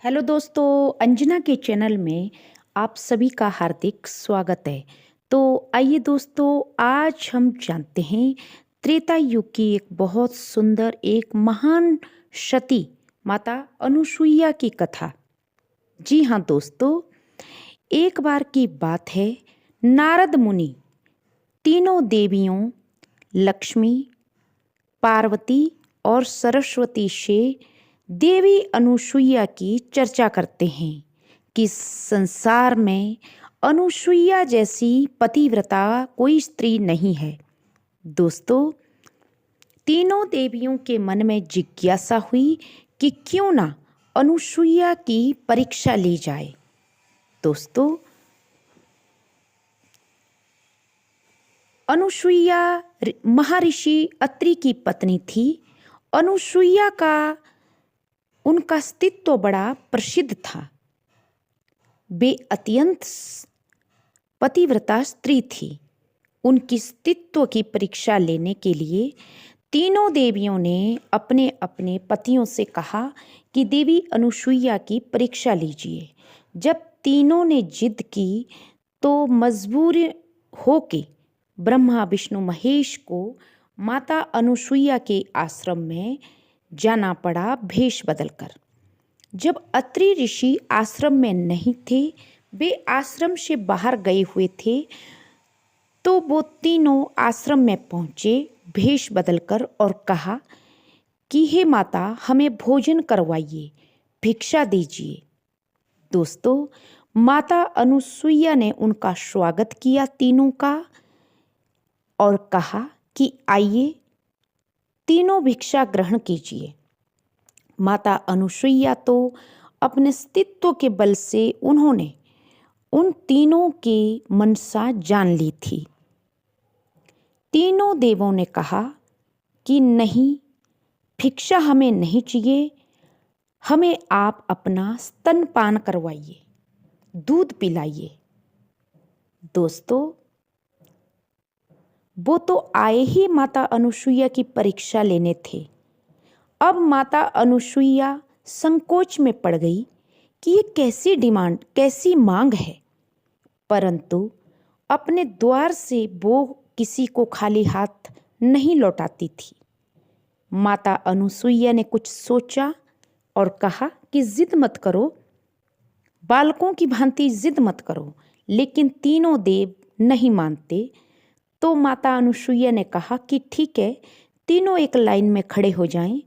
Hello दोस्तों, अंजना के channel में आप सभी का हार्दिक स्वागत है। तो आइए दोस्तों, आज हम जानते हैं त्रेता युग की एक बहुत सुंदर, एक महान सती माता अनुसुईया की कथा। जी हाँ दोस्तों, एक बार की बात है, नारद मुनि तीनों देवियों लक्ष्मी, पार्वती और सरस्वती से देवी अनुसुईया की चर्चा करते हैं कि संसार में अनुसुईया जैसी पतिव्रता कोई स्त्री नहीं है। दोस्तों, तीनों देवियों के मन में जिज्ञासा हुई कि क्यों ना अनुसुईया की परीक्षा ली जाए। दोस्तों, अनुसुईया महर्षि अत्रि की पत्नी थी। अनुसुईया का उनका अस्तित्व बड़ा प्रसिद्ध था। वे अत्यंत पतिव्रता स्त्री थी। उनकी अस्तित्व की परीक्षा लेने के लिए तीनों देवियों ने अपने अपने पतियों से कहा कि देवी अनुसुईया की परीक्षा लीजिए। जब तीनों ने जिद की तो मजबूर होके ब्रह्मा विष्णु महेश को माता अनुसुईया के आश्रम में जाना पड़ा भेष बदलकर। जब अत्रि ऋषि आश्रम में नहीं थे, वे आश्रम से बाहर गए हुए थे, तो वो तीनों आश्रम में पहुंचे भेष बदलकर और कहा कि हे माता, हमें भोजन करवाइए, भिक्षा दीजिए। दोस्तों, माता अनुसुईया ने उनका स्वागत किया तीनों का और कहा कि आइए, तीनों भिक्षा ग्रहण कीजिए। माता अनुसुईया तो अपने अस्तित्व के बल से उन्होंने उन तीनों की मनसा जान ली थी। तीनों देवों ने कहा कि नहीं, भिक्षा हमें नहीं चाहिए, हमें आप अपना स्तनपान करवाइए, दूध पिलाइए। दोस्तों, वो तो आए ही माता अनुसुईया की परीक्षा लेने थे। अब माता अनुसुईया संकोच में पड़ गई कि ये कैसी डिमांड, कैसी मांग है। परंतु अपने द्वार से वो किसी को खाली हाथ नहीं लौटाती थी। माता अनुसुईया ने कुछ सोचा और कहा कि जिद मत करो, बालकों की भांति जिद मत करो। लेकिन तीनों देव नहीं मानते। तो माता अनुसुईया ने कहा कि ठीक है, तीनों एक लाइन में खड़े हो जाएं।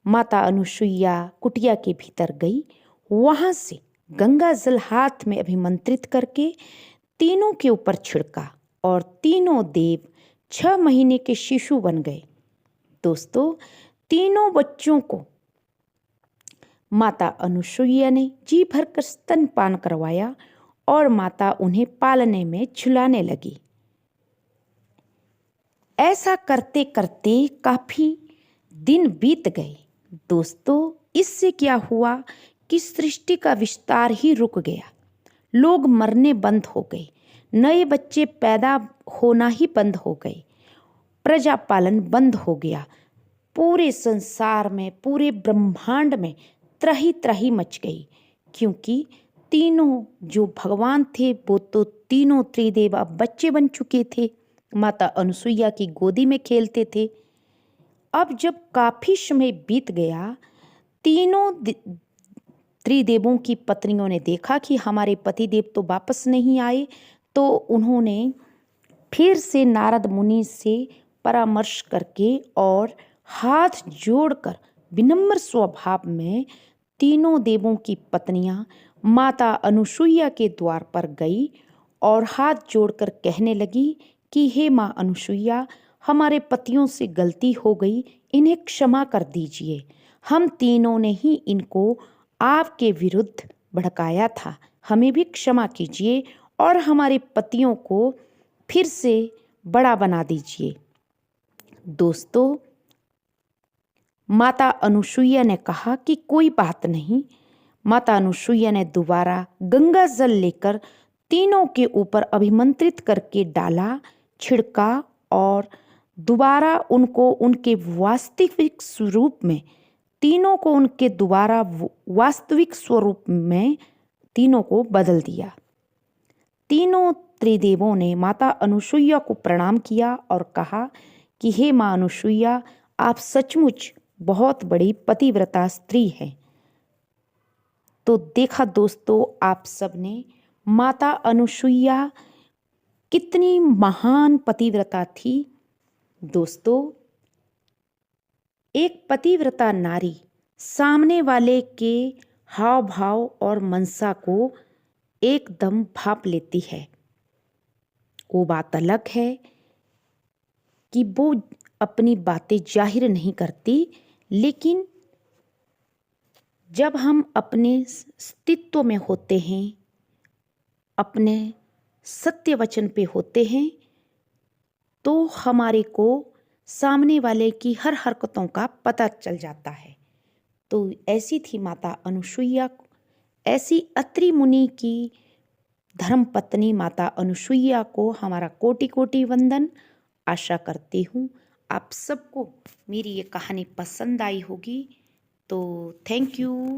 माता अनुसुईया कुटिया के भीतर गई। वहां से गंगा जल हाथ में अभिमंत्रित करके तीनों के ऊपर छिड़का और तीनों देव 6 महीने के शिशु बन गए। दोस्तों, तीनों बच्चों को माता अनुसुईया ने जी भरकर स्तनपान करवाया और माता उन्हें पालने में झुलाने लगी। ऐसा करते करते काफी दिन बीत गए। दोस्तों, इससे क्या हुआ कि सृष्टि का विस्तार ही रुक गया। लोग मरने बंद हो गए, नए बच्चे पैदा होना ही बंद हो गए, प्रजा पालन बंद हो गया। पूरे संसार में, पूरे ब्रह्मांड में त्राही त्राही मच गई, क्योंकि तीनों जो भगवान थे वो तो तीनों त्रिदेव अब बच्चे बन चुके थे, माता अनुसुईया की गोदी में खेलते थे। अब जब काफी समय बीत गया, तीनों त्रिदेवों की पत्नियों ने देखा कि हमारे पतिदेव तो वापस नहीं आए, तो उन्होंने फिर से नारद मुनि से परामर्श करके और हाथ जोड़कर विनम्र स्वभाव में तीनों देवों की पत्नियां माता अनुसुईया के द्वार पर गई और हाथ जोड़कर कहने लगी कि हे माँ अनुसुईया, हमारे पतियों से गलती हो गई, इन्हें क्षमा कर दीजिए। हम तीनों ने ही इनको आपके विरुद्ध भड़काया था, हमें भी क्षमा कीजिए और हमारे पतियों को फिर से बड़ा बना दीजिए। दोस्तों, माता अनुसुईया ने कहा कि कोई बात नहीं। माता अनुसुईया ने दोबारा गंगा जल लेकर तीनों के ऊपर अभिमंत्रित करके डाला, छिड़का और दोबारा उनको उनके वास्तविक स्वरूप में तीनों को उनके द्वारा वास्तविक स्वरूप में तीनों को बदल दिया। तीनों त्रिदेवों ने माता अनुसुईया को प्रणाम किया और कहा कि हे माँ अनुसुईया, आप सचमुच बहुत बड़ी पतिव्रता स्त्री हैं। तो देखा दोस्तों आप सबने, माता अनुसुईया कितनी महान पतिव्रता थी। दोस्तों, एक पतिव्रता नारी सामने वाले के हाव भाव और मनसा को एकदम भाप लेती है। वो बात अलग है कि वो अपनी बातें जाहिर नहीं करती, लेकिन जब हम अपने अस्तित्व में होते हैं, अपने सत्य वचन पे होते हैं, तो हमारे को सामने वाले की हर हरकतों का पता चल जाता है। तो ऐसी थी माता अनुसुईया। ऐसी अत्रि मुनि की धर्मपत्नी माता अनुसुईया को हमारा कोटि कोटि वंदन। आशा करती हूँ आप सबको मेरी ये कहानी पसंद आई होगी। तो थैंक यू।